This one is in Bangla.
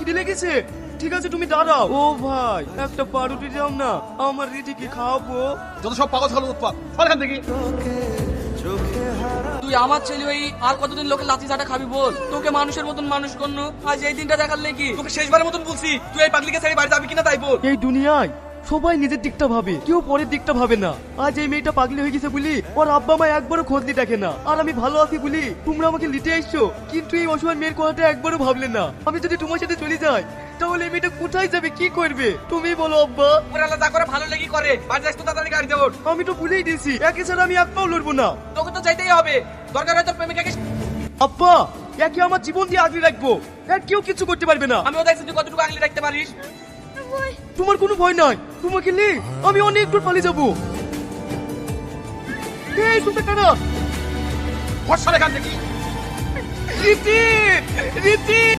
খিদে লেগেছে? ঠিক আছে তুমি দাঁড়াও। ও ভাই একটা পাউরুটি দাও না, আমার রিটিকে খাওয়াবো। যত সব পাগল ছাগল উৎপাত, সর এখান থেকে। তুই আমার ছেলে হই আর কতদিন লোকের লাঠি চাটা খাবি বল? তোকে মানুষের মতন মানুষ করনো আজ এই দিনটা দেখার লেগে তোকে শেষবারের মতন বলছি, তুই এই পাগলিকে ছেড়ে বাড়ি যাবি কিনা তাই বল। এই দুনিয়ায় সবাই নিজের দিকটা ভাবে, কেউ পরের দিকটা ভাবে না। আজ এই মেয়েটা পাগলি হয়ে গেছে বলি ওর আব্বা মা একবারও খোঁজ দিয়ে দেখে না, আর আমি ভালো আছি বলি তোমরা আমাকে লিটে আসছো, কিন্তু এই অসহায় মেয়ের কথাটা একবারও ভাবলে না। আমি যদি তোমার সাথে চলে যাই তাহলে এই মেয়েটা কোথায় যাবে, কি করবে তুমি বলো আব্বা? ওরা যা করে ভালো লেগে করে, বাড়ি যাস তো তাড়াতাড়ি গাড়িতে ওঠ। আমি তো ভুলেই দিয়েছি, একে ছাড়া আমি এক পাও লড়বো না। তোকে তো চাইতেই হবে, দরকার হয় তোর প্রেমিকাকে। আব্বা একে আমার জীবন দিয়ে আগলে রাখবো, এক কেউ কিছু করতে পারবে না। আমিও দেখছি তুই কতটুকু আগলে রাখতে পারিস। তোমার কোনো ভয় নাই, তোমাকে নিয়ে আমি অনেক দূর পালিয়ে যাবো। এই তুমি কারা? সর এখান থেকে। রীতি রীতি